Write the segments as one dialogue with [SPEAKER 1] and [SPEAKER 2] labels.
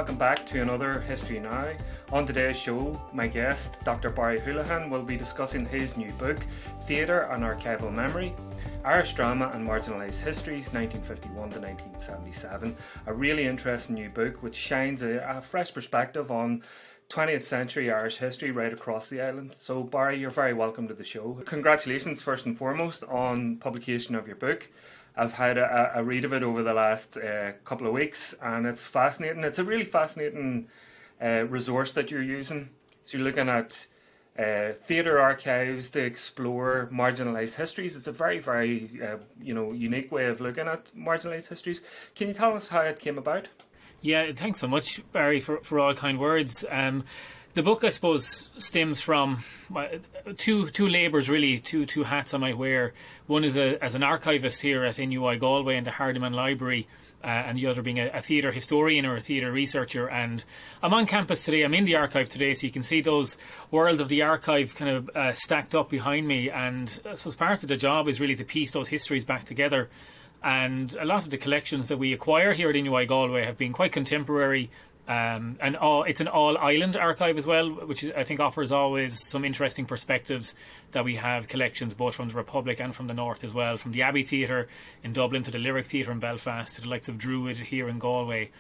[SPEAKER 1] welcome back to another History Now. On today's show, my guest, Dr. Barry Houlihan, will be discussing his new book, Theatre and Archival Memory, Irish Drama and Marginalised Histories, 1951 to 1977. A really interesting new book which shines a fresh perspective on 20th century Irish history right across the island. So Barry, you're very welcome to the show. Congratulations first and foremost on publication of your book. I've had a read of it over the last couple of weeks and it's fascinating. It's a really fascinating resource that you're using. So you're looking at theatre archives to explore marginalised histories. It's a very, very unique way of looking at marginalised histories. Can you tell us how it came about?
[SPEAKER 2] Yeah, thanks so much, Barry, for all kind words. The book, I suppose, stems from two labours, really, two hats I might wear. One is as an archivist here at NUI Galway in the Hardiman Library, and the other being a theatre historian or a theatre researcher. And I'm on campus today, I'm in the archive today, so you can see those worlds of the archive kind of stacked up behind me. And so part of the job is really to piece those histories back together. And a lot of the collections that we acquire here at NUI Galway have been quite contemporary. It's an all-island archive as well, which I think offers always some interesting perspectives, that we have collections both from the Republic and from the North as well, from the Abbey Theatre in Dublin to the Lyric Theatre in Belfast to the likes of Druid here in Galway.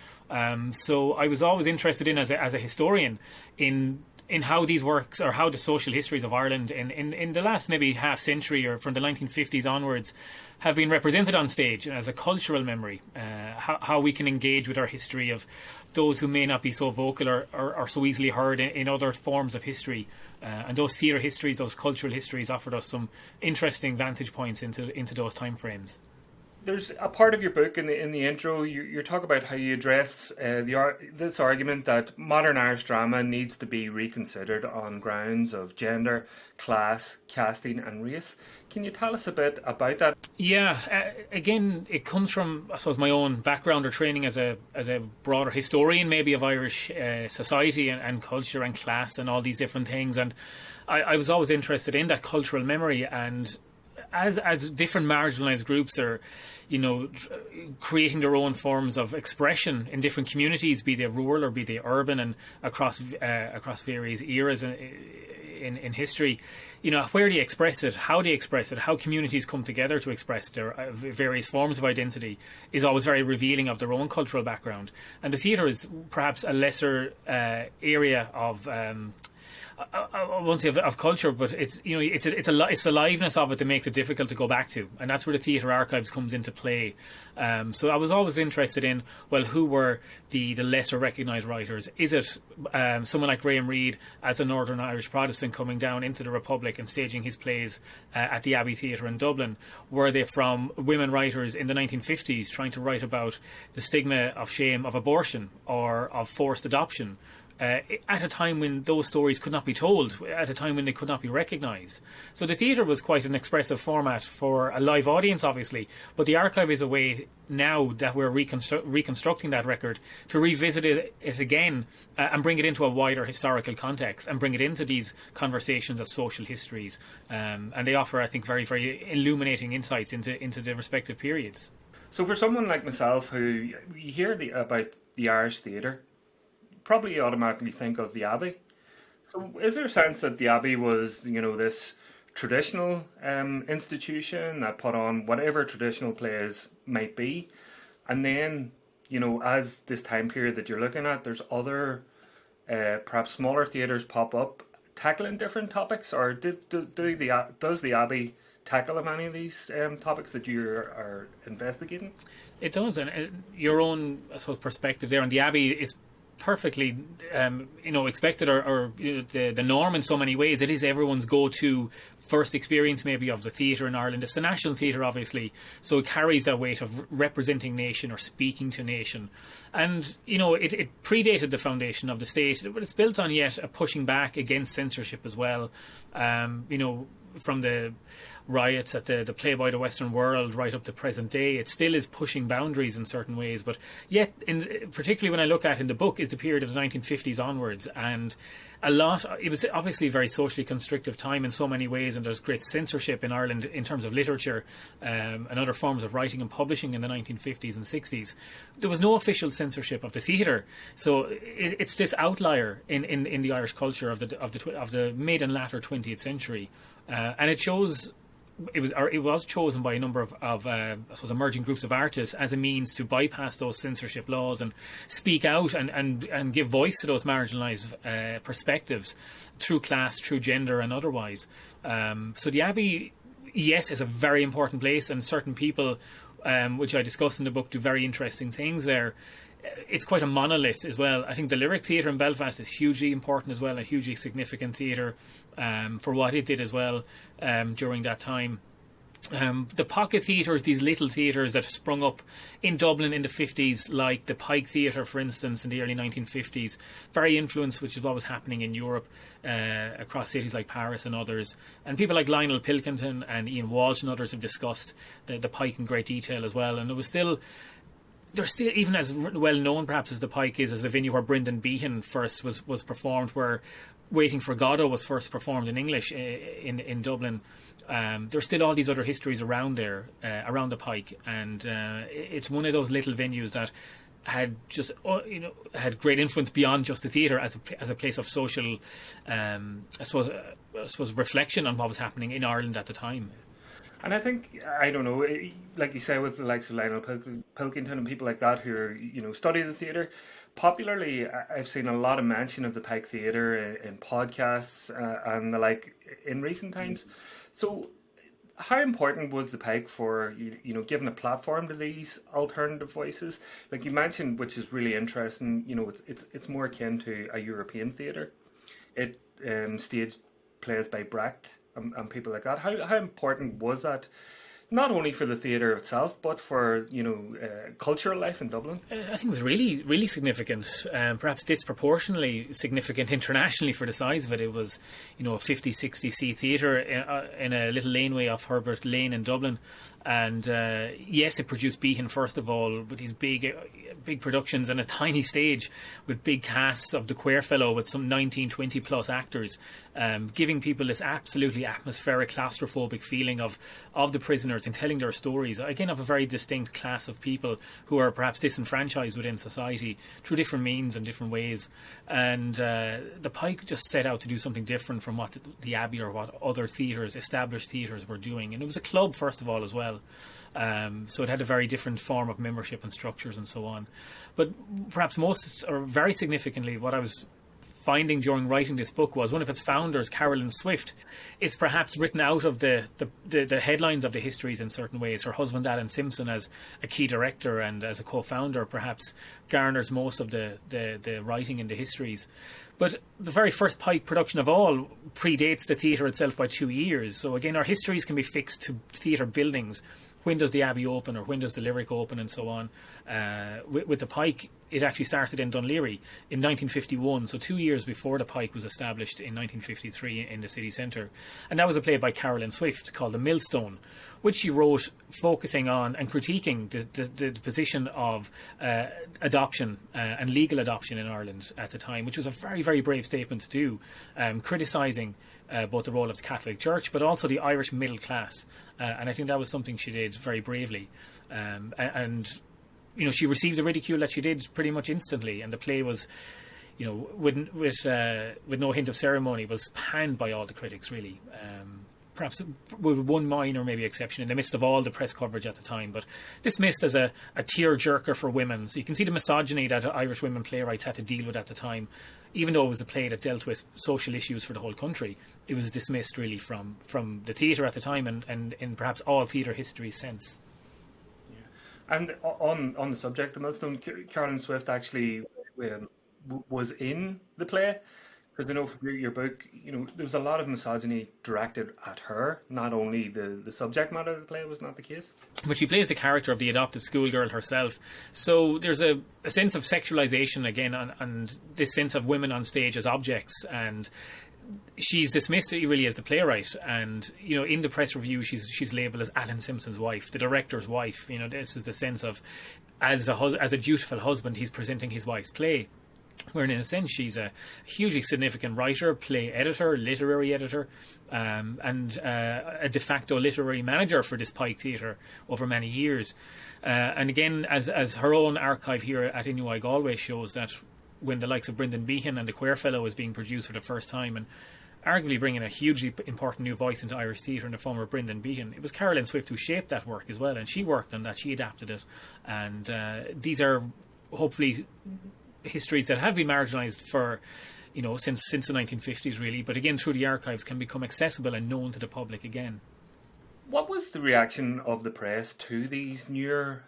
[SPEAKER 2] So I was always interested in, as a historian, in how these works, or how the social histories of Ireland in the last maybe half century or from the 1950s onwards have been represented on stage as a cultural memory, how we can engage with our history of those who may not be so vocal or so easily heard in other forms of history. And those theatre histories, those cultural histories offered us some interesting vantage points into those time frames.
[SPEAKER 1] There's a part of your book in the intro, you talk about how you address this argument that modern Irish drama needs to be reconsidered on grounds of gender, class, casting and race. Can you tell us a bit about that?
[SPEAKER 2] Yeah, again, it comes from, I suppose, my own background or training as a broader historian maybe of Irish society and culture and class and all these different things. And I was always interested in that cultural memory, and as different marginalised groups are, creating their own forms of expression in different communities, be they rural or be they urban, and across various eras in history, where do you express it, how do you express it, how communities come together to express their various forms of identity is always very revealing of their own cultural background. And the theatre is perhaps a lesser area of I won't say of culture, but it's the aliveness of it that makes it difficult to go back to, and that's where the theatre archives comes into play. So I was always interested in, well, who were the lesser recognised writers? Is it someone like Graham Reid as a Northern Irish Protestant coming down into the Republic and staging his plays at the Abbey Theatre in Dublin? Were they from women writers in the 1950s trying to write about the stigma of shame of abortion or of forced adoption? At a time when those stories could not be told, at a time when they could not be recognised. So the theatre was quite an expressive format for a live audience, obviously, but the archive is a way now that we're reconstructing that record to revisit it again and bring it into a wider historical context and bring it into these conversations as social histories. And they offer, I think, very, very illuminating insights into the respective periods.
[SPEAKER 1] So for someone like myself who you hear about the Irish theatre, probably automatically think of the Abbey. So is there a sense that the Abbey was, this traditional institution that put on whatever traditional plays might be, and then, as this time period that you're looking at, there's other perhaps smaller theatres pop up tackling different topics, or does the Abbey tackle any of these topics that you are investigating?
[SPEAKER 2] It does, and your own, I suppose, perspective there on the Abbey is perfectly expected or the norm in so many ways. It is everyone's go-to first experience maybe of the theatre in Ireland. It's the national theatre, obviously, so it carries that weight of representing nation or speaking to nation. And it predated the foundation of the state, but it's built on yet a pushing back against censorship as well. From the riots at the Playboy the Western World right up to present day, it still is pushing boundaries in certain ways, but yet particularly when I look at in the book is the period of the 1950s onwards, and it was obviously a very socially constrictive time in so many ways, and there's great censorship in Ireland in terms of literature and other forms of writing and publishing in the 1950s and 60s. There was no official censorship of the theatre, so it's this outlier in the Irish culture of the mid and latter 20th century, and it shows. It was chosen by a number of I suppose, emerging groups of artists as a means to bypass those censorship laws and speak out and give voice to those marginalised perspectives through class, through gender and otherwise. So the Abbey, yes, is a very important place, and certain people, which I discuss in the book, do very interesting things there. It's quite a monolith as well. I think the Lyric Theatre in Belfast is hugely important as well, a hugely significant theatre for what it did as well during that time. The pocket theatres, these little theatres that sprung up in Dublin in the 50s, like the Pike Theatre, for instance, in the early 1950s, very influenced, which is what was happening in Europe across cities like Paris and others. And people like Lionel Pilkington and Ian Walsh and others have discussed the Pike in great detail as well. And there's still, even as well known perhaps as the Pike is, as the venue where Brendan Behan first was performed, where Waiting for Godot was first performed in English in Dublin. There's still all these other histories around there, around the Pike, and it's one of those little venues that had just had great influence beyond just the theatre as a place of social, I suppose reflection on what was happening in Ireland at the time.
[SPEAKER 1] And I think, I don't know, like you say, with the likes of Lionel Pilkington and people like that who study the theatre, popularly, I've seen a lot of mention of the Pike Theatre in podcasts and the like in recent times. So how important was the Pike for, giving a platform to these alternative voices? Like you mentioned, which is really interesting, it's more akin to a European theatre. It staged plays by Brecht and people like that. How important was that, not only for the theatre itself, but for cultural life in Dublin?
[SPEAKER 2] I think it was really, really significant, perhaps disproportionately significant internationally for the size of it. It was, a 50, 60 seat theatre in a little laneway off Herbert Lane in Dublin. And yes, it produced Behan first of all with these big productions and a tiny stage with big casts of the Queer Fellow with some 19, 20 plus actors, giving people this absolutely atmospheric, claustrophobic feeling of the prisoners and telling their stories, again, of a very distinct class of people who are perhaps disenfranchised within society through different means and different ways. And the Pike just set out to do something different from what the Abbey or what other theatres, established theatres, were doing. And it was a club, first of all, as well. So it had a very different form of membership and structures and so on. But perhaps most, or very significantly, what I was finding during writing this book was one of its founders, Carolyn Swift, is perhaps written out of the headlines of the histories in certain ways. Her husband, Alan Simpson, as a key director and as a co-founder, perhaps garners most of the writing in the histories. But the very first Pike production of all predates the theatre itself by 2 years. So again, our histories can be fixed to theatre buildings. When does the Abbey open, or when does the Lyric open, and so on. With the Pike, it actually started in Dunleary in 1951, so 2 years before the Pike was established in 1953 in the city centre. And that was a play by Carolyn Swift called The Millstone, which she wrote focusing on and critiquing the position of adoption and legal adoption in Ireland at the time, which was a very, very brave statement to do, criticising both the role of the Catholic Church but also the Irish middle class. And I think that was something she did very bravely. And she received the ridicule that she did pretty much instantly, and the play was, with no hint of ceremony, was panned by all the critics, really. Perhaps with one minor maybe exception in the midst of all the press coverage at the time, but dismissed as a tear-jerker for women. So you can see the misogyny that Irish women playwrights had to deal with at the time. Even though it was a play that dealt with social issues for the whole country, it was dismissed really from the theatre at the time and in perhaps all theatre history since.
[SPEAKER 1] Yeah. And on the subject of Millstone, Carolyn Swift actually was in the play. Because I know from your book, there was a lot of misogyny directed at her. Not only the subject matter of the play was not the case,
[SPEAKER 2] but she plays the character of the adopted schoolgirl herself. So there's a sense of sexualization again, and this sense of women on stage as objects, and she's dismissed really as the playwright. And in the press review, she's labelled as Alan Simpson's wife, the director's wife. This is the sense of as a dutiful husband, he's presenting his wife's play. where in a sense she's a hugely significant writer, play editor, literary editor, and a de facto literary manager for this Pike Theatre over many years. And again, as her own archive here at Inuit Galway shows, that when the likes of Brendan Behan and the Queer Fellow was being produced for the first time, and arguably bringing a hugely important new voice into Irish theatre in the form of Brendan Behan, it was Carolyn Swift who shaped that work as well, and she worked on that, she adapted it. And these are hopefully histories that have been marginalised for, since the 1950s really, but again through the archives can become accessible and known to the public again.
[SPEAKER 1] What was the reaction of the press to these newer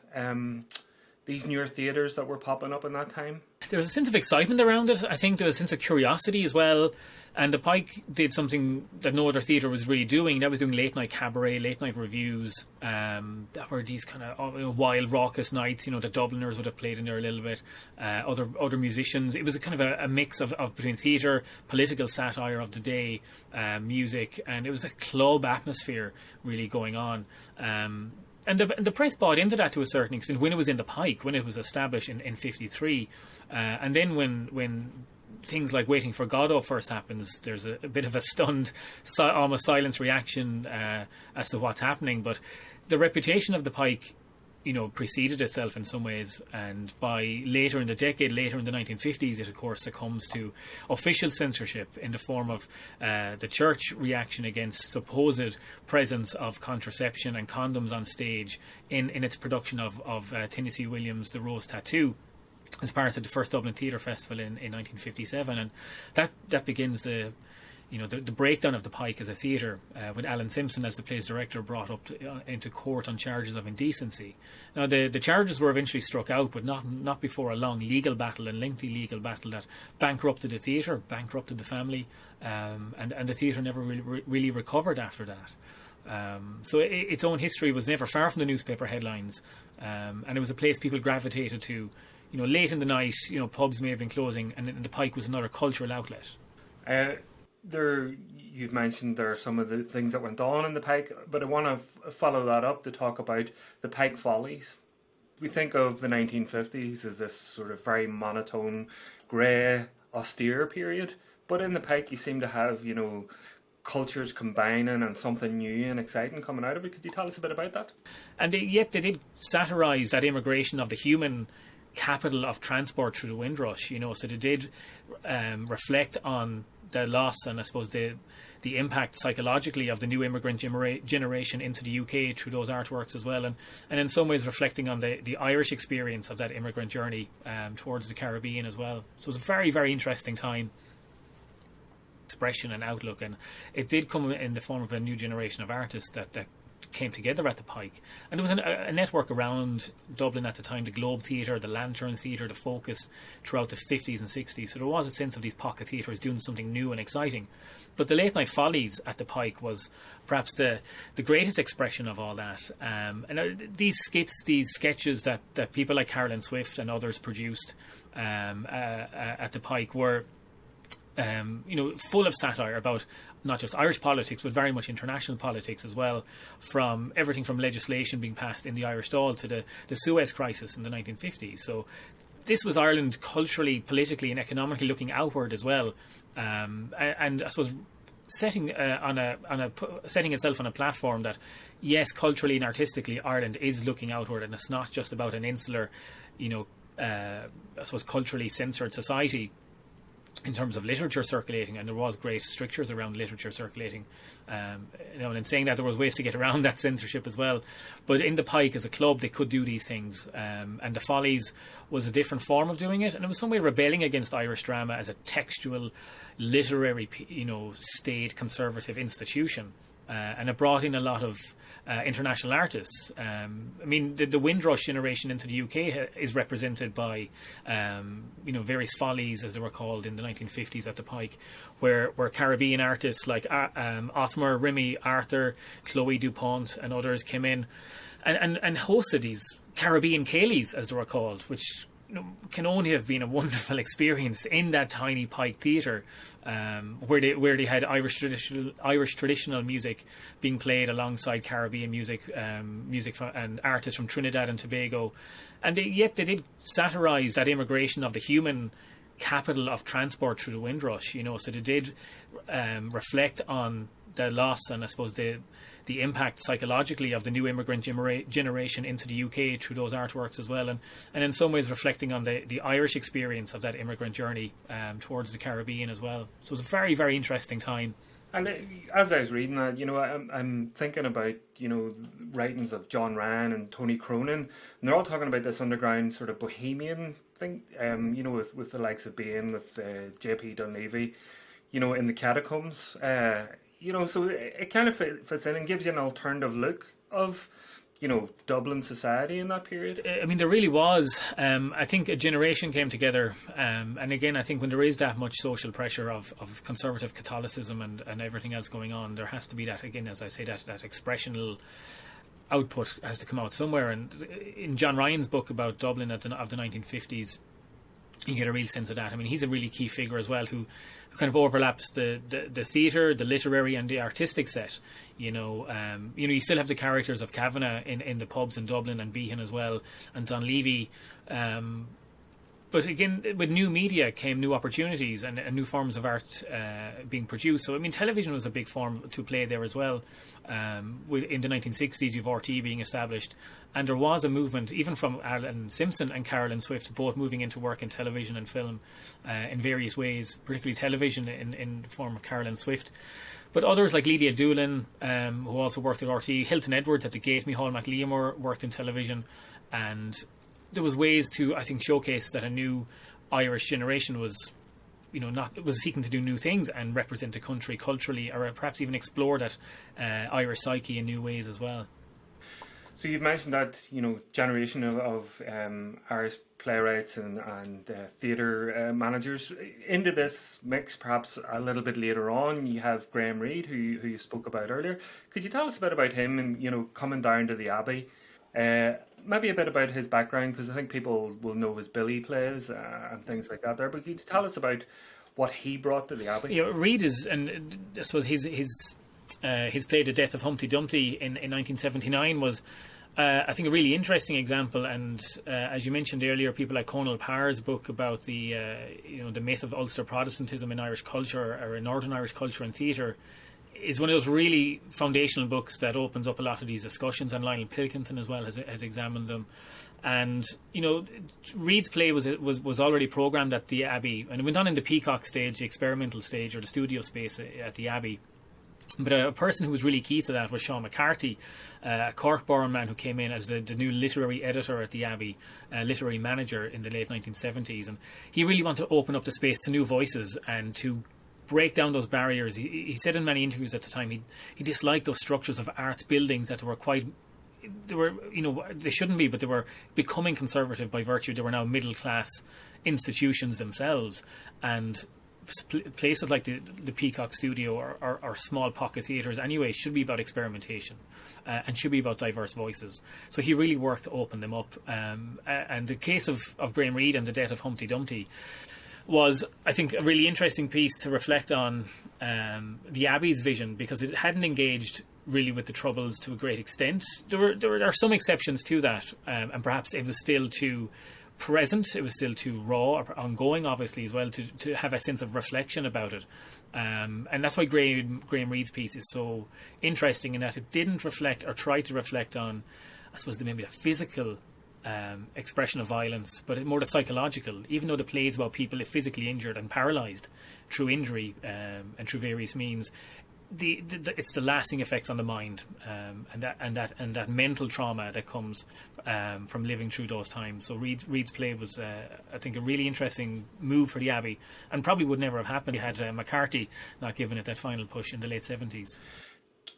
[SPEAKER 1] theatres that were popping up in that time?
[SPEAKER 2] There was a sense of excitement around it. I think there was a sense of curiosity as well. And the Pike did something that no other theatre was really doing. That was doing late night cabaret, late night reviews. That were these kind of wild, raucous nights. The Dubliners would have played in there a little bit. Other musicians. It was a kind of a mix of between theatre, political satire of the day, music, and it was a club atmosphere really going on. And the press bought into that to a certain extent when it was in the Pike, when it was established in 1953. And then when things like Waiting for Godot first happens, there's a bit of a stunned, almost silence reaction as to what's happening. But the reputation of the Pike, preceded itself in some ways, and by later in the decade, later in the 1950s, it of course succumbs to official censorship in the form of the church reaction against supposed presence of contraception and condoms on stage in its production of Tennessee Williams' The Rose Tattoo, as part of the first Dublin Theatre Festival in 1957, and that begins the breakdown of the Pike as a theatre, when Alan Simpson, as the play's director, brought up into court on charges of indecency. Now, the charges were eventually struck out, but not before a long legal battle, and lengthy legal battle that bankrupted the theatre, bankrupted the family, and the theatre never really recovered after that. So its own history was never far from the newspaper headlines, and it was a place people gravitated to. Late in the night, pubs may have been closing, and the Pike was another cultural outlet.
[SPEAKER 1] You've mentioned there are some of the things that went on in the Pike, but I want to follow that up to talk about the Pyke Follies. We think of the 1950s as this sort of very monotone, grey, austere period, but in the Pike you seem to have, cultures combining and something new and exciting coming out of it. Could you tell us a bit about that?
[SPEAKER 2] And yet they did satirise that immigration of the human capital of transport through the Windrush, so they did reflect on the loss and I suppose the impact psychologically of the new immigrant generation into the UK through those artworks as well, and in some ways reflecting on the Irish experience of that immigrant journey towards the Caribbean as well. So it was a very, very interesting time, expression and outlook, and it did come in the form of a new generation of artists that came together at the Pike. And there was a network around Dublin at the time, the Globe Theatre, the Lantern Theatre, the Focus, throughout the 50s and 60s. So there was a sense of these pocket theatres doing something new and exciting. But the Late Night Follies at the Pike was perhaps the greatest expression of all that. And these skits, these sketches that people like Carolyn Swift and others produced at the Pike were full of satire about not just Irish politics, but very much international politics as well, from everything from legislation being passed in the Irish Dáil to the Suez Crisis in the 1950s. So this was Ireland culturally, politically and economically looking outward as well, and I suppose setting itself on a platform that, yes, culturally and artistically Ireland is looking outward, and it's not just about an insular, I suppose culturally censored society in terms of literature circulating, and there was great strictures around literature circulating, and in saying that, there was ways to get around that censorship as well. But in the Pike as a club, they could do these things, and the Follies was a different form of doing it, and it was some way rebelling against Irish drama as a textual, literary, staid, conservative institution, and it brought in a lot of international artists. The Windrush generation into the UK is represented by various follies, as they were called in the 1950s at the Pike, where Caribbean artists like Othmar, Remy, Arthur, Chloe Dupont and others came in and hosted these Caribbean Céilís, as they were called, which can only have been a wonderful experience in that tiny Pike theatre, where they had Irish traditional music being played alongside Caribbean music and artists from Trinidad and Tobago, and yet they did satirise that immigration of the human capital of transport through the Windrush, so they did reflect on the loss and I suppose the impact psychologically of the new immigrant generation into the UK through those artworks as well, and in some ways reflecting on the Irish experience of that immigrant journey towards the Caribbean as well. So it's a very, very interesting time.
[SPEAKER 1] And as I was reading that, I'm thinking about, writings of John Ryan and Tony Cronin, and they're all talking about this underground sort of bohemian thing, with the likes of Bain, with J.P. Dunleavy, in the catacombs. So it kind of fits in and gives you an alternative look of, Dublin society in that period.
[SPEAKER 2] I mean, there really was. I think a generation came together. And again, I think when there is that much social pressure of conservative Catholicism and everything else going on, there has to be that, again, as I say, that expressional output has to come out somewhere. And in John Ryan's book about Dublin of the 1950s, you get a real sense of that. I mean, he's a really key figure as well who kind of overlaps the theatre, the literary and the artistic set. You still have the characters of Kavanagh in the pubs in Dublin and Behan as well, and Dunleavy. But again, with new media came new opportunities and new forms of art being produced. So, I mean, television was a big form to play there as well. In the 1960s, you've RT being established. And there was a movement, even from Alan Simpson and Carolyn Swift, both moving into work in television and film in various ways, particularly television in the form of Carolyn Swift. But others like Lydia Doolin, who also worked at RT, Hilton Edwards at the Gate, Micheál MacLiamore worked in television, and there was ways to, I think, showcase that a new Irish generation was seeking to do new things and represent the country culturally, or perhaps even explore that Irish psyche in new ways as well.
[SPEAKER 1] So you've mentioned that generation of Irish playwrights and theatre managers. Into this mix, perhaps a little bit later on, you have Graham Reid, who you spoke about earlier. Could you tell us a bit about him and coming down to the Abbey? Maybe a bit about his background, because I think people will know his Billy plays and things like that there. But could you tell us about what he brought to the Abbey?
[SPEAKER 2] Reid is, and I suppose his play The Death of Humpty Dumpty in 1979 was, I think, a really interesting example. And as you mentioned earlier, people like Conal Parr's book about the myth of Ulster Protestantism in Irish culture, or in Northern Irish culture and theatre, is one of those really foundational books that opens up a lot of these discussions, and Lionel Pilkington as well has examined them. And Reid's play was already programmed at the Abbey, and it went on in the Peacock stage, the experimental stage, or the studio space at the Abbey. But a person who was really key to that was Sean McCarthy, a Cork-born man who came in as the new literary editor at the Abbey, literary manager in the late 1970s. And he really wanted to open up the space to new voices and to break down those barriers. He said in many interviews at the time he disliked those structures of arts buildings that they shouldn't be, but they were becoming conservative by virtue. They were now middle-class institutions themselves. And places like the Peacock Studio or small pocket theatres anyway should be about experimentation and should be about diverse voices. So he really worked to open them up. And the case of Graham Reid and The Death of Humpty Dumpty was, I think, a really interesting piece to reflect on the Abbey's vision, because it hadn't engaged really with the Troubles to a great extent. There are some exceptions to that, and perhaps it was still too present, it was still too raw, or ongoing obviously as well, to have a sense of reflection about it. And that's why Graham Reid's piece is so interesting, in that it didn't reflect or try to reflect on, I suppose, maybe a physical expression of violence, but more the psychological. Even though the play is about people physically injured and paralysed through injury and through various means, it's the lasting effects on the mind, and that mental trauma that comes from living through those times. So Reid's play was, I think, a really interesting move for the Abbey, and probably would never have happened had McCarthy not given it that final push in the late 70s.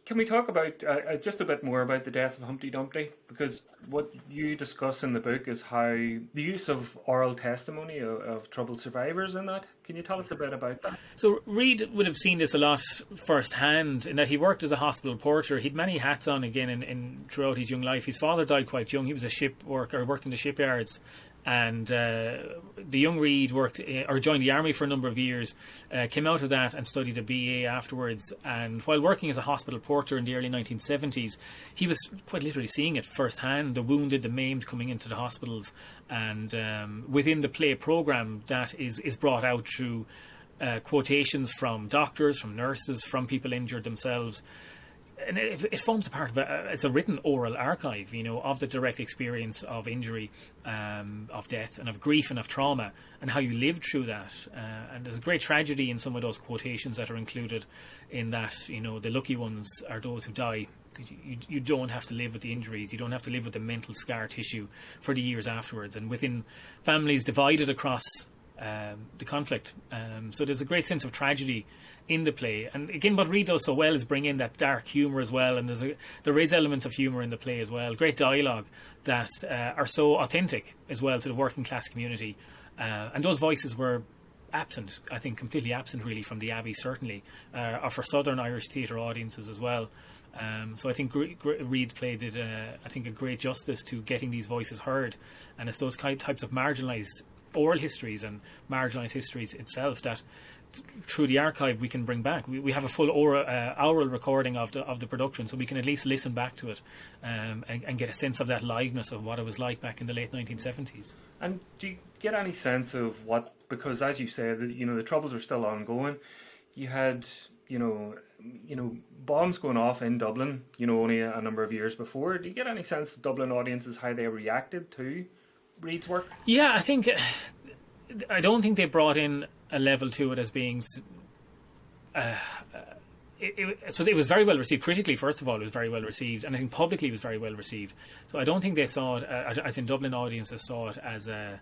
[SPEAKER 1] Can we talk about just a bit more about The Death of Humpty Dumpty? Because what you discuss in the book is how the use of oral testimony of troubled survivors in that. Can you tell us a bit about that?
[SPEAKER 2] So Reid would have seen this a lot firsthand, in that he worked as a hospital porter. He'd many hats on again in throughout his young life. His father died quite young. He was a ship worker, worked in the shipyards. And the young Reid worked or joined the army for a number of years, came out of that and studied a BA afterwards. And while working as a hospital porter in the early 1970s, he was quite literally seeing it firsthand, the wounded, the maimed coming into the hospitals. And within the play programme, that is brought out through quotations from doctors, from nurses, from people injured themselves. And it forms a part of it's a written oral archive, of the direct experience of injury, of death, and of grief and of trauma, and how you lived through that. And there's a great tragedy in some of those quotations that are included in that. The lucky ones are those who die, because you don't have to live with the injuries, you don't have to live with the mental scar tissue for the years afterwards, and within families divided across the conflict. So there's a great sense of tragedy in the play, and again what Reid does so well is bring in that dark humour as well, and there is elements of humour in the play as well, great dialogue that are so authentic as well to the working class community, and those voices were absent, I think completely absent really from the Abbey certainly, or for Southern Irish theatre audiences as well. So I think Reid's play did I think a great justice to getting these voices heard, and it's those types of marginalised oral histories and marginalised histories itself that through the archive we can bring back. We have a full oral recording of the production, so we can at least listen back to it and get a sense of that liveness of what it was like back in the late 1970s.
[SPEAKER 1] And do you get any sense of what, because as you said, the Troubles are still ongoing, you had bombs going off in Dublin only a number of years before. Do you get any sense of Dublin audiences how they reacted to Reid's work?
[SPEAKER 2] Yeah, I don't think they brought in a level to it as being it was very well received critically. First of all, it was very well received, and I think publicly it was very well received. So I don't think they saw it as in Dublin audiences saw it as a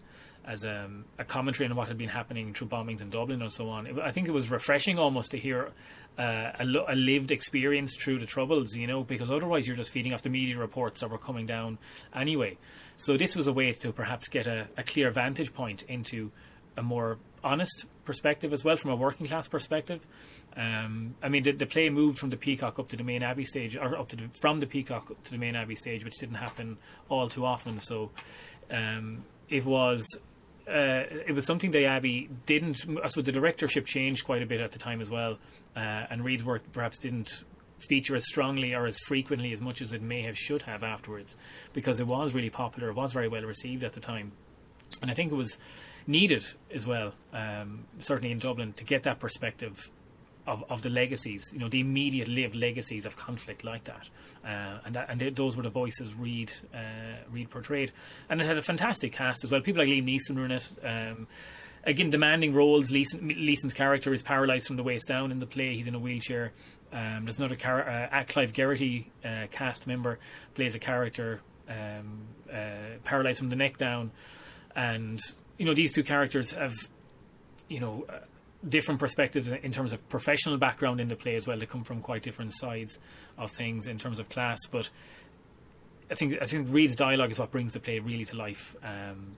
[SPEAKER 2] commentary on what had been happening through bombings in Dublin and so on. I think it was refreshing almost to hear a lived experience through the Troubles, because otherwise you're just feeding off the media reports that were coming down anyway. So this was a way to perhaps get a clear vantage point into a more honest perspective as well, from a working class perspective. The play moved from the Peacock up to the main Abbey stage, or from the Peacock up to the main Abbey stage, which didn't happen all too often. So it was something the Abbey didn't. I suppose the directorship changed quite a bit at the time as well, and Reid's work perhaps didn't feature as strongly or as frequently as much as it may have should have afterwards, because it was really popular. It was very well received at the time, and I think it was needed as well, certainly in Dublin, to get that perspective of the legacies, the immediate lived legacies of conflict like that, and those were the voices Reid portrayed, and it had a fantastic cast as well. People like Liam Neeson were in it. Again, demanding roles. Leeson's character is paralysed from the waist down in the play. He's in a wheelchair. There's another Clive Geraghty, cast member, plays a character paralysed from the neck down, and these two characters have different perspectives in terms of professional background in the play as well. They come from quite different sides of things in terms of class, but I think Reid's dialogue is what brings the play really to life.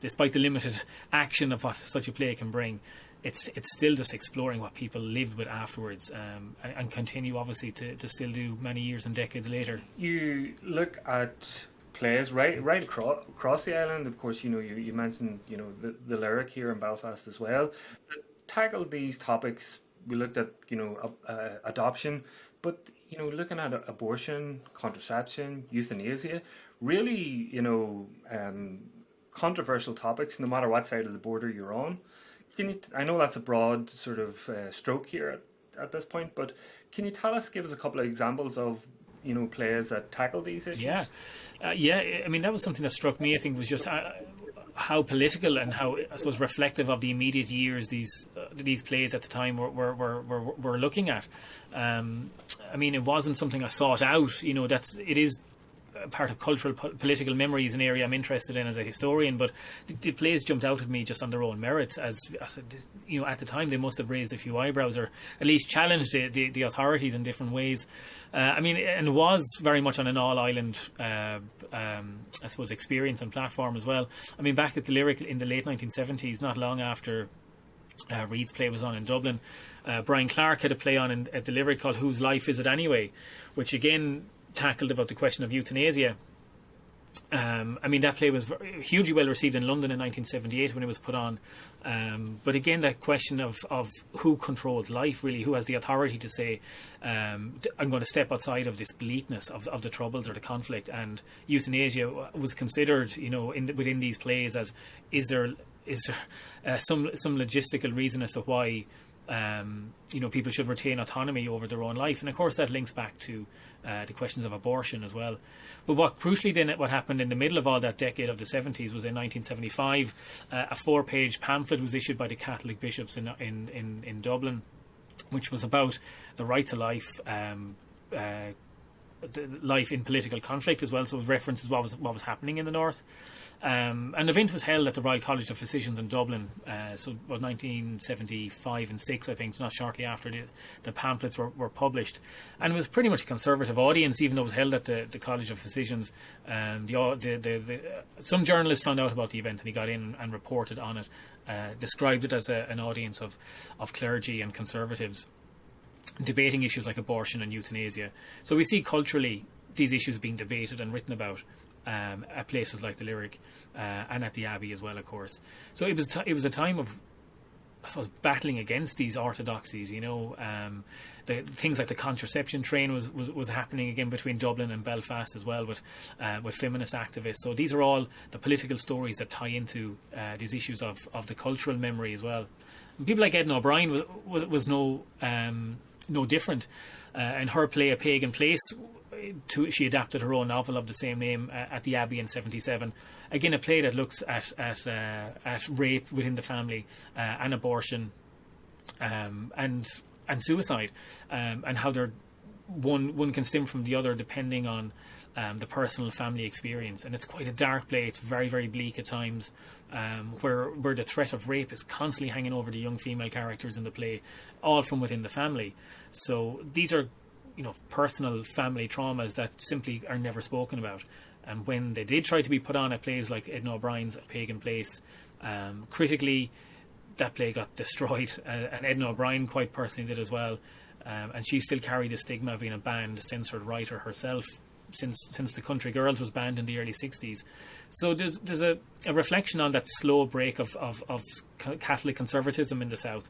[SPEAKER 2] Despite the limited action of what such a play can bring, it's still just exploring what people lived with afterwards, and continue obviously to still do many years and decades later.
[SPEAKER 1] You look at plays right across the island. Of course, you mentioned the Lyric here in Belfast as well. Tackled these topics. We looked at adoption, but looking at abortion, contraception, euthanasia, really controversial topics no matter what side of the border you're on. I know that's a broad sort of stroke here at this point, but can you give us a couple of examples of plays that tackle these issues?
[SPEAKER 2] Yeah. That was something that struck me. I think was just how political and how, I suppose, reflective of the immediate years these plays at the time were looking at. It wasn't something I sought out. It is part of cultural political memory is an area I'm interested in as a historian, but the plays jumped out at me just on their own merits. As at the time they must have raised a few eyebrows, or at least challenged the authorities in different ways. And it was very much on an all-island, I suppose, experience and platform as well. Back at the Lyric in the late 1970s, not long after Reid's play was on in Dublin, Brian Clark had a play on at the Lyric called Whose Life Is It Anyway, which again tackled about the question of euthanasia. I mean, that play was hugely well received in London in 1978 when it was put on. But again, that question of who controls life, really, who has the authority to say, I'm going to step outside of this bleakness of the troubles or the conflict. And euthanasia was considered, within these plays as, is there some logistical reason as to why people should retain autonomy over their own life. And of course that links back to the questions of abortion as well. But what happened in the middle of all that decade of the 70s was in 1975 a 4-page pamphlet was issued by the Catholic bishops in Dublin, which was about the right to life, life in political conflict as well. So it references what was happening in the north. An event was held at the Royal College of Physicians in Dublin, so about 1975 and 6, I think, not shortly after the pamphlets were published. And it was pretty much a conservative audience, even though it was held at the College of Physicians. Some journalists found out about the event and he got in and reported on it, described it as an audience of clergy and conservatives debating issues like abortion and euthanasia. So we see culturally these issues being debated and written about at places like the Lyric and at the Abbey as well, of course. So it was a time of, I suppose, battling against these orthodoxies. The things like the contraception train was happening again between Dublin and Belfast as well with feminist activists. So these are all the political stories that tie into these issues of the cultural memory as well. And people like Edna O'Brien was no different. And her play A Pagan Place, she adapted her own novel of the same name at the Abbey in 1977. Again, a play that looks at rape within the family and abortion and suicide, and how one can stem from the other depending on the personal family experience. And it's quite a dark play. It's very, very bleak at times, where the threat of rape is constantly hanging over the young female characters in the play, all from within the family. So these are personal family traumas that simply are never spoken about. And when they did try to be put on at plays like Edna O'Brien's A Pagan Place, critically, that play got destroyed, and Edna O'Brien quite personally did as well. And she still carried the stigma of being a banned, censored writer herself since The Country Girls was banned in the early 60s. So there's a reflection on that slow break of Catholic conservatism in the South.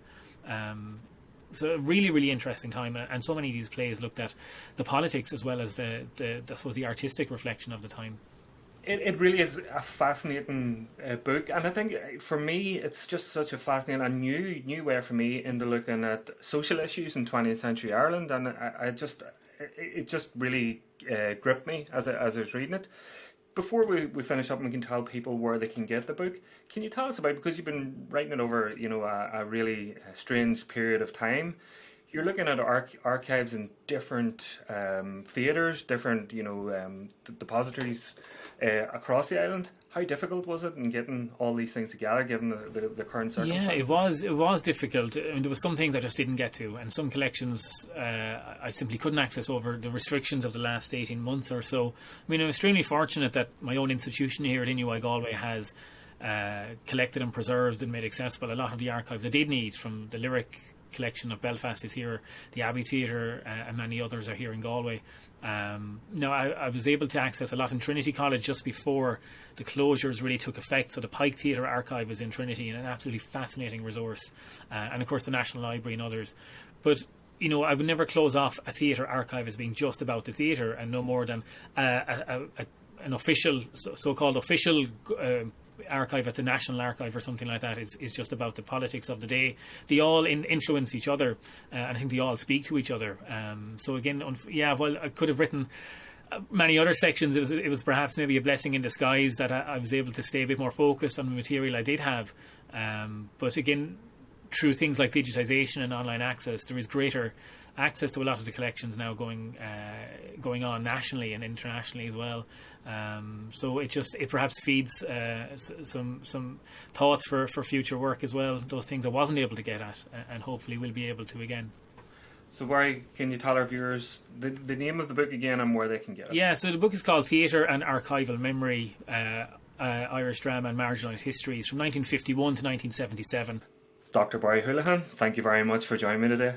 [SPEAKER 2] So a really, really interesting time, and so many of these plays looked at the politics as well as the artistic reflection of the time.
[SPEAKER 1] It really is a fascinating book, and I think for me it's just such a fascinating and new way for me into looking at social issues in 20th century Ireland, and it just really gripped me as I was reading it. Before we finish up and we can tell people where they can get the book, can you tell us about, because you've been writing it over a really strange period of time, you're looking at archives in different theatres, different depositories across the island. How difficult was it in getting all these things together, given the current circumstances?
[SPEAKER 2] Yeah, it was difficult. I mean, there were some things I just didn't get to, and some collections I simply couldn't access over the restrictions of the last 18 months or so. I mean, I'm extremely fortunate that my own institution here at INUI Galway has collected and preserved and made accessible a lot of the archives I did need. From the Lyric collection of Belfast is here, the Abbey Theatre and many others are here in Galway. Now I was able to access a lot in Trinity College just before the closures really took effect. So the Pike Theatre archive is in Trinity, and an absolutely fascinating resource, and of course the National Library and others. But I would never close off a theatre archive as being just about the theatre, and no more than an official, so-called official archive at the National Archive or something like that is just about the politics of the day. They all influence each other, and I think they all speak to each other. So again, while I could have written many other sections, it was perhaps maybe a blessing in disguise that I was able to stay a bit more focused on the material I did have. But again, through things like digitisation and online access, there is greater access to a lot of the collections now going on nationally and internationally as well. So it perhaps feeds some thoughts for future work as well, those things I wasn't able to get at, and hopefully will be able to again.
[SPEAKER 1] So where can you tell our viewers the name of the book again and where they can get it? Yeah,
[SPEAKER 2] so the book is called Theatre and Archival Memory, Irish Drama and Marginalised Histories, from 1951 to 1977.
[SPEAKER 1] Dr. Barry Houlihan, thank you very much for joining me today.